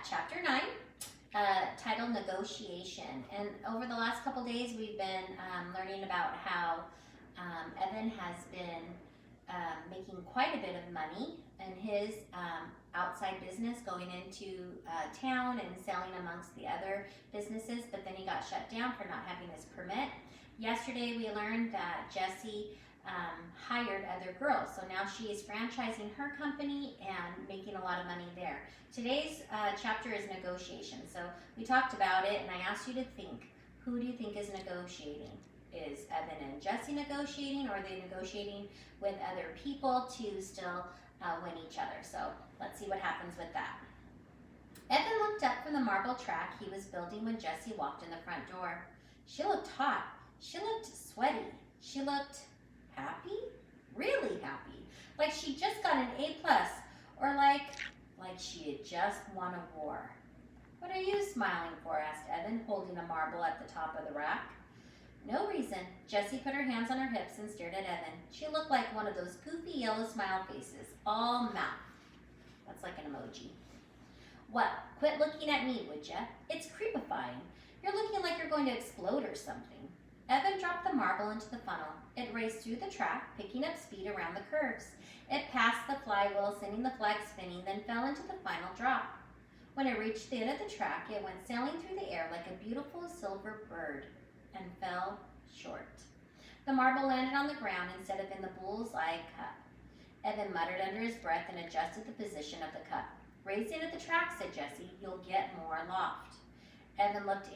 chapter 9, titled Negotiation. And over the last couple days, we've been learning about how Evan has been making quite a bit of money in his outside business, going into town and selling amongst the other businesses, but then he got shut down for not having his permit. Yesterday we learned that Jessie hired other girls, so now she is franchising her company and making a lot of money there. Today's chapter is negotiation. So we talked about it and I asked you to think, who do you think is negotiating? Is Evan and Jessie negotiating, or are they negotiating with other people to still win each other? So let's see what happens with that. Evan looked up from the marble track he was building when Jessie walked in the front door. She looked hot. She looked sweaty. She looked happy? Really happy. Like she just got an A+, or like she had just won a war. What are you smiling for? Asked Evan, holding a marble at the top of the rack. No reason. Jessie put her hands on her hips and stared at Evan. She looked like one of those goofy yellow smile faces, all mouth. That's like an emoji. Well, quit looking at me, would ya? It's creepifying. You're looking like you're going to explode or something. Evan dropped the marble into the funnel. It raced through the track, picking up speed around the curves. It passed the flywheel, sending the flag spinning, then fell into the final drop. When it reached the end of the track, it went sailing through the air like a beautiful silver bird and fell short. The marble landed on the ground instead of in the bull's-eye cup. Evan muttered under his breath and adjusted the position of the cup. Raise it at the track, said Jessie. You'll get more loft. Evan looked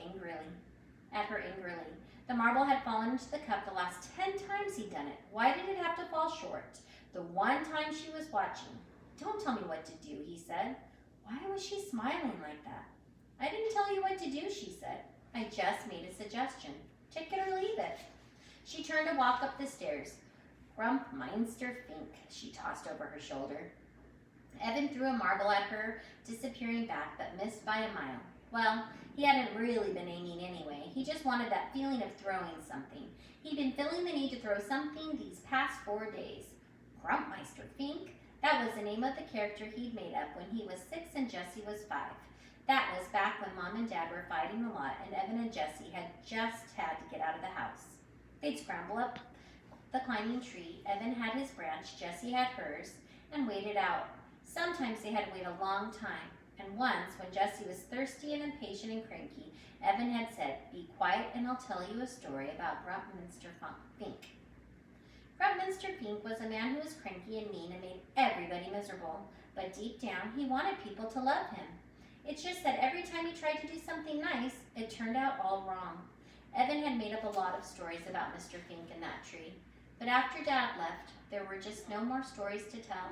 at her angrily. The marble had fallen into the cup the last 10 times he'd done it. Why did it have to fall short? The one time she was watching. Don't tell me what to do, he said. Why was she smiling like that? I didn't tell you what to do, she said. I just made a suggestion. Take it or leave it. She turned to walk up the stairs. Grumpmeister Fink, she tossed over her shoulder. Evan threw a marble at her, disappearing back, but missed by a mile. Well, he hadn't really been aiming anyway. He just wanted that feeling of throwing something. He'd been feeling the need to throw something these past 4 days. Grumpmeister Fink? That was the name of the character he'd made up when he was 6 and Jessie was 5. That was back when Mom and Dad were fighting a lot and Evan and Jessie had just had to get out of the house. They'd scramble up the climbing tree. Evan had his branch, Jessie had hers, and waited out. Sometimes they had to wait a long time. And once, when Jessie was thirsty and impatient and cranky, Evan had said, be quiet and I'll tell you a story about Grumpmeister Fink. Grumpmeister Fink was a man who was cranky and mean and made everybody miserable. But deep down, he wanted people to love him. It's just that every time he tried to do something nice, it turned out all wrong. Evan had made up a lot of stories about Mr. Fink and that tree. But after Dad left, there were just no more stories to tell.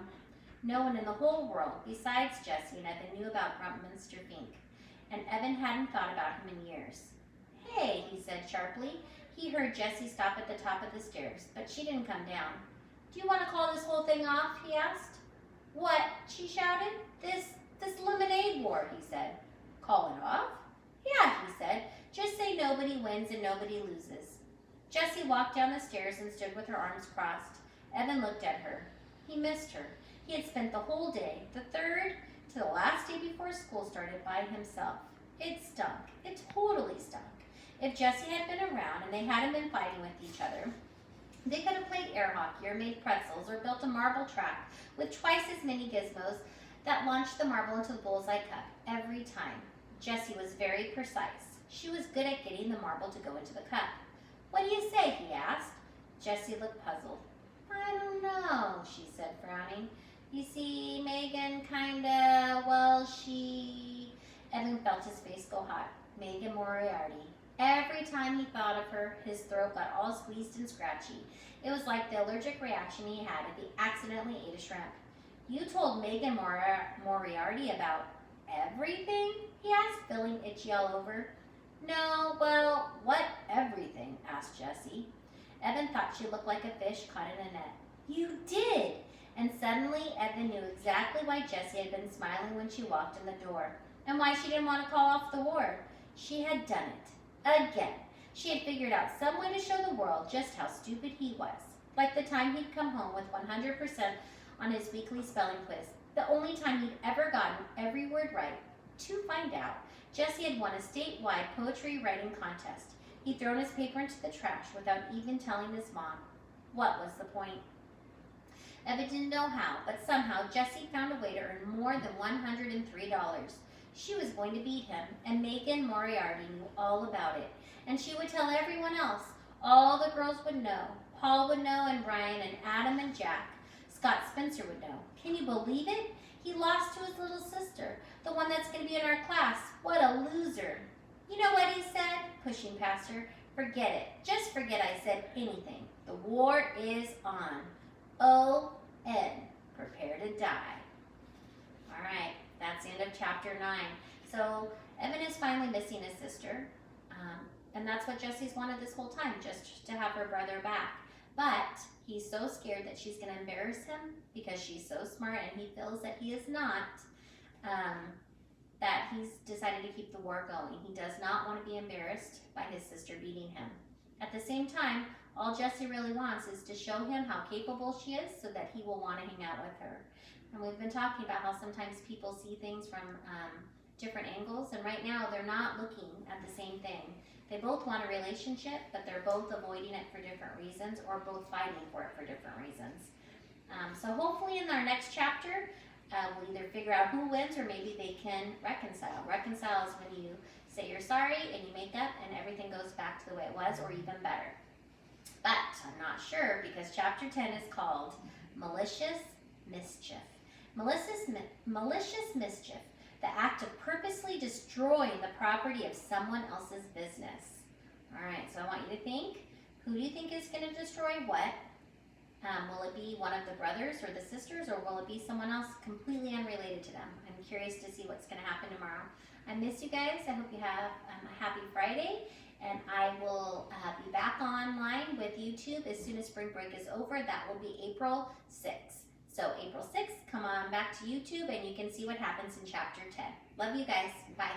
No one in the whole world, besides Jessie and Evan, knew about Grumpmeister Fink, and Evan hadn't thought about him in years. Hey, he said sharply. He heard Jessie stop at the top of the stairs, but she didn't come down. Do you want to call this whole thing off, he asked. What, she shouted. This lemonade war, he said. Call it off? Yeah, he said. Just say nobody wins and nobody loses. Jessie walked down the stairs and stood with her arms crossed. Evan looked at her. He missed her. He had spent the whole day, the third to the last day before school started, by himself. It stunk. It totally stunk. If Jessie had been around and they hadn't been fighting with each other, they could have played air hockey or made pretzels or built a marble track with twice as many gizmos that launched the marble into the bullseye cup every time. Jessie was very precise. She was good at getting the marble to go into the cup. What do you say? He asked. Jessie looked puzzled. I don't know, she said, frowning. You see, Megan Evan felt his face go hot. Megan Moriarty. Every time he thought of her, his throat got all squeezed and scratchy. It was like the allergic reaction he had if he accidentally ate a shrimp. You told Megan Moriarty about everything? He asked, feeling itchy all over. No, well, what everything? Asked Jessie. Evan thought she looked like a fish caught in a net. You did! And suddenly, Evan knew exactly why Jessie had been smiling when she walked in the door, and why she didn't want to call off the war. She had done it. Again. She had figured out some way to show the world just how stupid he was. Like the time he'd come home with 100% on his weekly spelling quiz. The only time he'd ever gotten every word right. to find out, Jesse had won a statewide poetry writing contest. He'd thrown his paper into the trash without even telling his mom. What was the point? Evan didn't know how, but somehow Jesse found a way to earn more than $103. She was going to beat him, and Megan Moriarty knew all about it. And she would tell everyone else. All the girls would know. Paul would know, and Ryan, and Adam, and Jack. Scott Spencer would know. Can you believe it? He lost to his little sister, the one that's going to be in our class. What a loser. You know what he said? Pushing past her. Forget it. Just forget I said anything. The war is on. O.N. Prepare to die. All right, that's the end of chapter 9. So Evan is finally missing his sister. And that's what Jesse's wanted this whole time, just to have her brother back. But he's so scared that she's going to embarrass him because she's so smart and he feels that he is not, that he's decided to keep the war going. He does not want to be embarrassed by his sister beating him. At the same time, all Jesse really wants is to show him how capable she is so that he will want to hang out with her. And we've been talking about how sometimes people see things from different angles, and right now they're not looking at the same thing. They both want a relationship, but they're both avoiding it for different reasons, or both fighting for it for different reasons. So hopefully in our next chapter, we'll either figure out who wins or maybe they can reconcile. Reconcile is when you say you're sorry and you make up and everything goes back to the way it was, or even better. But I'm not sure because chapter 10 is called Malicious Mischief. Malicious mischief, the act of purposely destroying the property of someone else's business. All right, so I want you to think, who do you think is going to destroy what? Will it be one of the brothers or the sisters, or will it be someone else completely unrelated to them? I'm curious to see what's going to happen tomorrow. I miss you guys. I hope you have a happy Friday, and I will be back online with YouTube as soon as spring break is over. That will be April 6th. So April 6th, come on back to YouTube and you can see what happens in chapter 10. Love you guys. Bye.